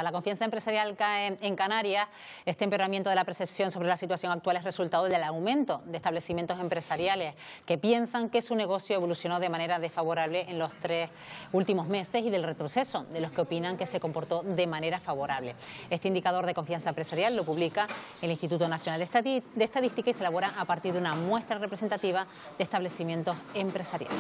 La confianza empresarial cae en Canarias. Este empeoramiento de la percepción sobre la situación actual es resultado del aumento de establecimientos empresariales que piensan que su negocio evolucionó de manera desfavorable en los 3 últimos meses y del retroceso de los que opinan que se comportó de manera favorable. Este indicador de confianza empresarial lo publica el Instituto Nacional de Estadística y se elabora a partir de una muestra representativa de establecimientos empresariales.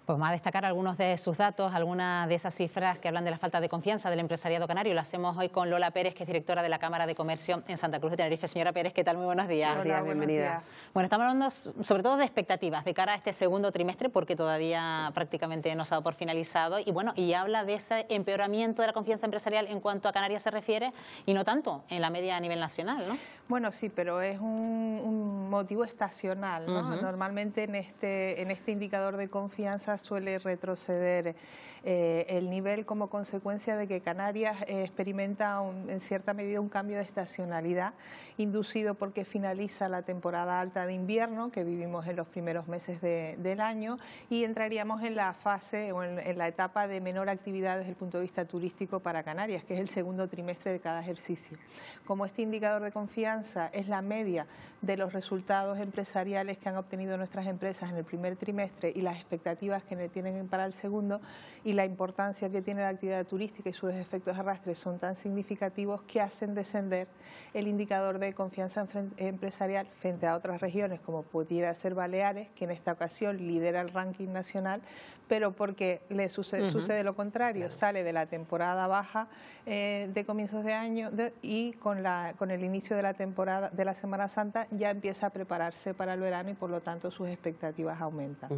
Pues vamos a destacar algunos de sus datos, algunas de esas cifras que hablan de la falta de confianza del empresariado canario. Lo hacemos hoy con Lola Pérez, que es directora de la Cámara de Comercio en Santa Cruz de Tenerife. Señora Pérez, ¿qué tal? Muy buenos días. Buenos días, bienvenida. Bueno, estamos hablando sobre todo de expectativas de cara a este segundo trimestre, porque todavía prácticamente no se ha dado por finalizado. Y bueno, y habla de ese empeoramiento de la confianza empresarial en cuanto a Canarias se refiere, y no tanto en la media a nivel nacional, ¿no? Bueno, sí, pero es un motivo estacional, ¿no? Normalmente en este indicador de confianza suele retroceder el nivel como consecuencia de que Canarias experimenta en cierta medida un cambio de estacionalidad inducido porque finaliza la temporada alta de invierno que vivimos en los primeros meses del año y entraríamos en la fase o en la etapa de menor actividad desde el punto de vista turístico para Canarias, que es el segundo trimestre de cada ejercicio. Como este indicador de confianza es la media de los resultados empresariales que han obtenido nuestras empresas en el primer trimestre y las expectativas que tienen para el segundo, y la importancia que tiene la actividad turística y sus efectos de arrastre son tan significativos que hacen descender el indicador de confianza empresarial frente a otras regiones como pudiera ser Baleares, que en esta ocasión lidera el ranking nacional, pero porque le sucede lo contrario, sale de la temporada baja de comienzos de año y con el inicio de la temporada de la Semana Santa ya empieza a prepararse para el verano y por lo tanto sus expectativas aumentan.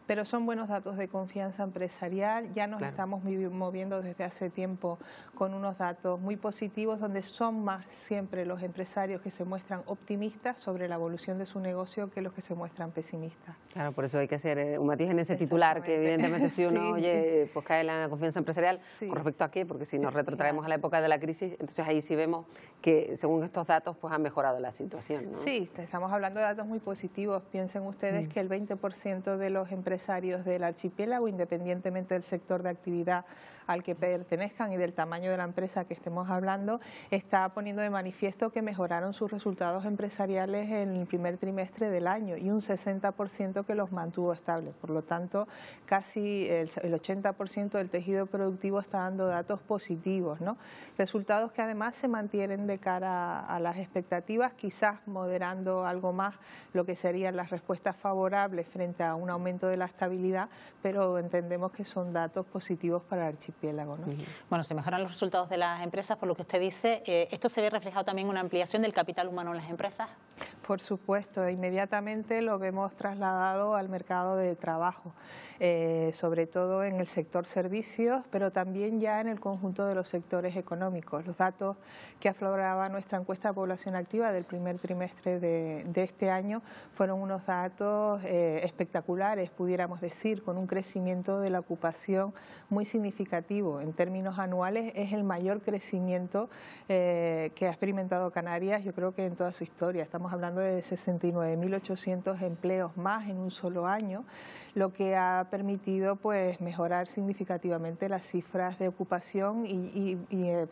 Pero son buenos datos de confianza empresarial, ya nos estamos moviendo desde hace tiempo con unos datos muy positivos donde son más siempre los empresarios que se muestran optimistas sobre la evolución de su negocio que los que se muestran pesimistas. Claro, por eso hay que hacer un matiz en ese titular, que evidentemente si uno oye, pues cae la confianza empresarial, ¿con respecto a qué? Porque si nos retrotraemos a la época de la crisis, entonces ahí sí vemos que según estos datos pues han mejorado la situación, ¿no? Sí, estamos hablando de datos muy positivos. Piensen ustedes que el 20% de los empresarios del archipiélago, independientemente del sector de actividad al que pertenezcan y del tamaño de la empresa que estemos hablando, está poniendo de manifiesto que mejoraron sus resultados empresariales en el primer trimestre del año y un 60% que los mantuvo estables. Por lo tanto, casi el 80% del tejido productivo está dando datos positivos, ¿no? Resultados que además se mantienen de cara a las expectativas, quizás moderando algo más lo que serían las respuestas favorables frente a un aumento de la estabilidad, pero entendemos que son datos positivos para el archipiélago, ¿no? Bueno, se mejoran los resultados de las empresas, por lo que usted dice. ¿Esto se ve reflejado también en una ampliación del capital humano en las empresas? Por supuesto, inmediatamente lo vemos trasladado al mercado de trabajo, sobre todo en el sector servicios, pero también ya en el conjunto de los sectores económicos. Los datos que afloraba nuestra encuesta de población activa del primer trimestre de este año fueron unos datos espectaculares, pudiéramos decir, con un crecimiento de la ocupación muy significativo. En términos anuales es el mayor crecimiento que ha experimentado Canarias, yo creo que en toda su historia. Estamos hablando de 69.800 empleos más en un solo año, lo que ha permitido pues mejorar significativamente las cifras de ocupación y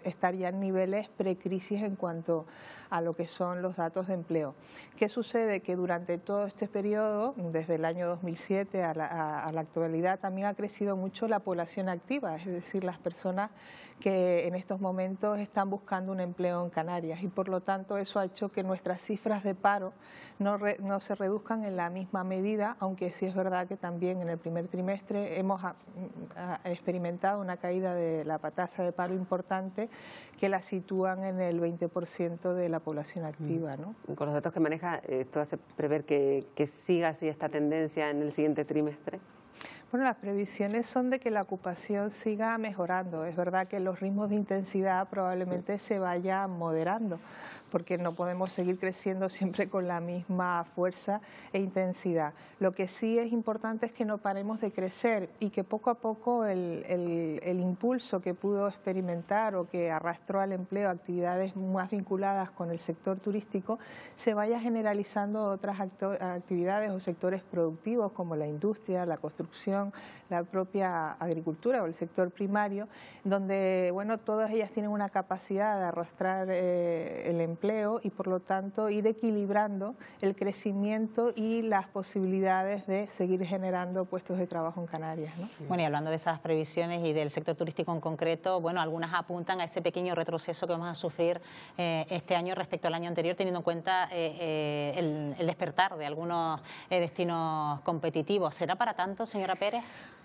estar ya en niveles precrisis en cuanto a lo que son los datos de empleo. ¿Qué sucede? Que durante todo este periodo, desde el año 2007 a la actualidad, también ha crecido mucho la población activa, es decir, las personas que en estos momentos están buscando un empleo en Canarias, y por lo tanto eso ha hecho que nuestras cifras de paro no se reduzcan en la misma medida, aunque sí es verdad que también en el primer trimestre hemos experimentado una caída de la tasa de paro importante que la sitúan en el 20% de la población activa, ¿no? Con los datos que maneja, ¿esto hace prever que siga así esta tendencia en el siguiente trimestre? Bueno, las previsiones son de que la ocupación siga mejorando. Es verdad que los ritmos de intensidad probablemente se vayan moderando, porque no podemos seguir creciendo siempre con la misma fuerza e intensidad. Lo que sí es importante es que no paremos de crecer y que poco a poco el impulso que pudo experimentar o que arrastró al empleo actividades más vinculadas con el sector turístico se vaya generalizando a otras actividades o sectores productivos como la industria, la construcción, alimentación, la propia agricultura o el sector primario, donde bueno, todas ellas tienen una capacidad de arrastrar el empleo y por lo tanto ir equilibrando el crecimiento y las posibilidades de seguir generando puestos de trabajo en Canarias, ¿no? Bueno, y hablando de esas previsiones y del sector turístico en concreto, bueno, algunas apuntan a ese pequeño retroceso que vamos a sufrir este año respecto al año anterior, teniendo en cuenta el despertar de algunos destinos competitivos. ¿Será para tanto, señora Pérez?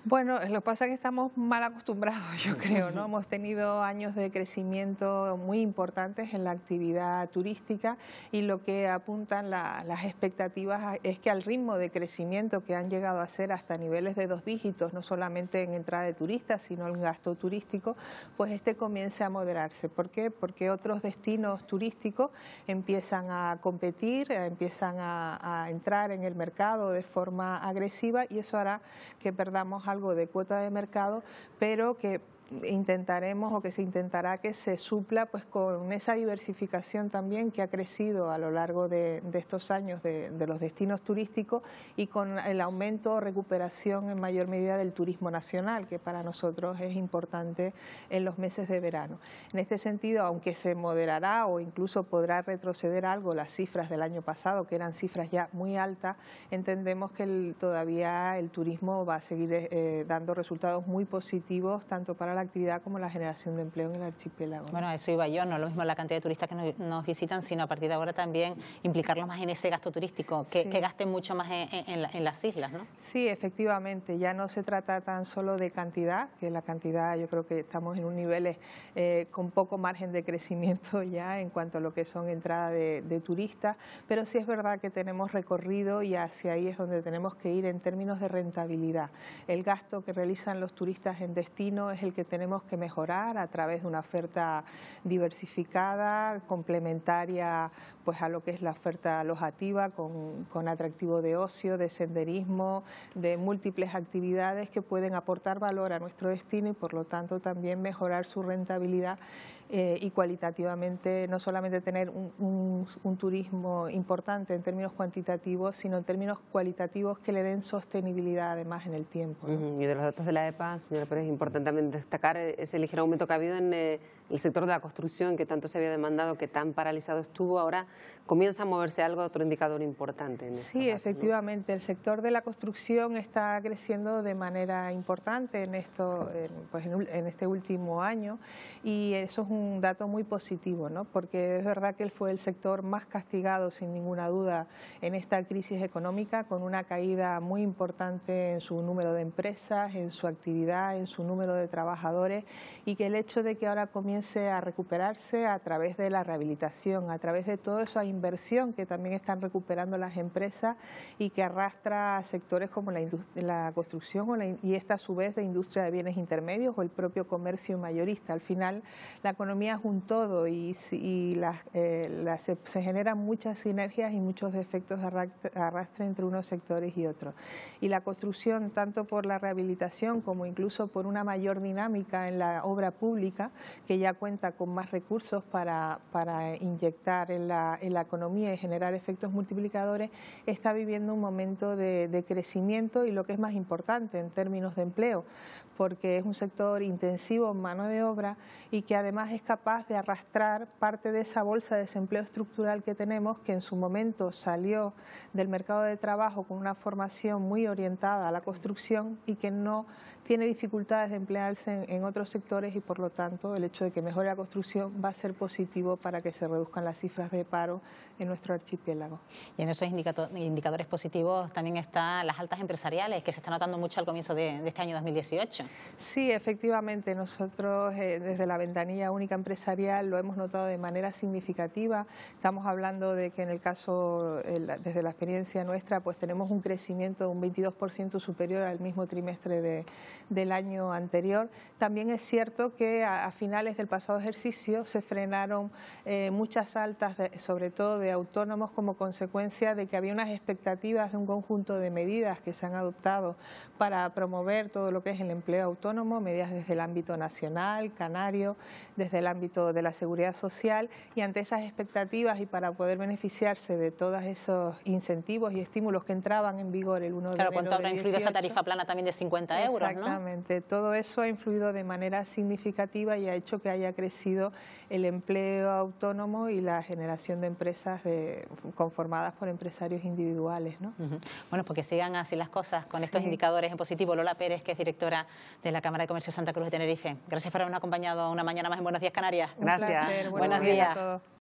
Bueno, lo que pasa es que estamos mal acostumbrados, yo creo, ¿no? Hemos tenido años de crecimiento muy importantes en la actividad turística y lo que apuntan las expectativas es que al ritmo de crecimiento que han llegado a ser hasta niveles de 2 dígitos, no solamente en entrada de turistas, sino en gasto turístico, pues comience a moderarse. ¿Por qué? Porque otros destinos turísticos empiezan a competir, empiezan a entrar en el mercado de forma agresiva y eso hará que perdamos algo de cuota de mercado, pero que intentaremos o que se intentará que se supla pues con esa diversificación también que ha crecido a lo largo de estos años de los destinos turísticos y con el aumento o recuperación en mayor medida del turismo nacional, que para nosotros es importante en los meses de verano. En este sentido, aunque se moderará o incluso podrá retroceder algo las cifras del año pasado, que eran cifras ya muy altas, entendemos que todavía el turismo va a seguir dando resultados muy positivos tanto para la actividad como la generación de empleo en el archipiélago. Bueno, a eso iba yo, no es lo mismo la cantidad de turistas que nos visitan, sino a partir de ahora también implicarlos más en ese gasto turístico, que gasten mucho más en las islas, ¿no? Sí, efectivamente, ya no se trata tan solo de cantidad, que la cantidad yo creo que estamos en un nivel con poco margen de crecimiento ya en cuanto a lo que son entradas de turistas, pero sí es verdad que tenemos recorrido y hacia ahí es donde tenemos que ir en términos de rentabilidad. El gasto que realizan los turistas en destino es el que tenemos que mejorar a través de una oferta diversificada, complementaria pues a lo que es la oferta alojativa, con atractivo de ocio, de senderismo, de múltiples actividades que pueden aportar valor a nuestro destino y por lo tanto también mejorar su rentabilidad y cualitativamente no solamente tener un turismo importante en términos cuantitativos, sino en términos cualitativos que le den sostenibilidad además en el tiempo, ¿no? Y de los datos de la EPA, señora Pérez, es importante también destacar ese ligero aumento que ha habido en el sector de la construcción, que tanto se había demandado, que tan paralizado estuvo. Ahora comienza a moverse algo, otro indicador importante. Sí, efectivamente, ¿no? El sector de la construcción está creciendo de manera importante en este último año y eso es un dato muy positivo, ¿no? Porque es verdad que él fue el sector más castigado, sin ninguna duda, en esta crisis económica, con una caída muy importante en su número de empresas, en su actividad, en su número de trabajadores y que el hecho de que ahora comience a recuperarse a través de la rehabilitación, a través de toda esa inversión que también están recuperando las empresas y que arrastra a sectores como la construcción y esta a su vez de industria de bienes intermedios o el propio comercio mayorista. Al final la economía es un todo y se generan muchas sinergias y muchos efectos de arrastre entre unos sectores y otros. Y la construcción, tanto por la rehabilitación como incluso por una mayor dinámica en la obra pública, que ya cuenta con más recursos para inyectar en la economía y generar efectos multiplicadores, está viviendo un momento de crecimiento y lo que es más importante en términos de empleo, porque es un sector intensivo en mano de obra y que además es capaz de arrastrar parte de esa bolsa de desempleo estructural que tenemos, que en su momento salió del mercado de trabajo con una formación muy orientada a la construcción y que no tiene dificultades de emplearse en otros sectores y por lo tanto el hecho de que mejore la construcción va a ser positivo para que se reduzcan las cifras de paro en nuestro archipiélago. Y en esos indicadores positivos también están las altas empresariales que se están notando mucho al comienzo de este año 2018. Sí, efectivamente, nosotros desde la ventanilla única empresarial lo hemos notado de manera significativa. Estamos hablando de que en el caso, desde la experiencia nuestra, pues tenemos un crecimiento de un 22% superior al mismo trimestre del año anterior. También es cierto que a finales del pasado ejercicio se frenaron muchas altas, sobre todo de autónomos, como consecuencia de que había unas expectativas de un conjunto de medidas que se han adoptado para promover todo lo que es el empleo autónomo, medidas desde el ámbito nacional, canario, desde el ámbito de la seguridad social, y ante esas expectativas y para poder beneficiarse de todos esos incentivos y estímulos que entraban en vigor el 1 de enero ¿Cuánto habrá influido esa tarifa plana también también de 50 euros, ¿no? Exactamente. Todo eso ha influido de manera significativa y ha hecho que haya crecido el empleo autónomo y la generación de empresas conformadas por empresarios individuales, ¿no? Bueno, pues que sigan así las cosas con estos indicadores en positivo. Lola Pérez, que es directora de la Cámara de Comercio Santa Cruz de Tenerife. Gracias por habernos acompañado una mañana más en Buenos Días Canarias. Gracias. Un placer. Buenos días. A todos.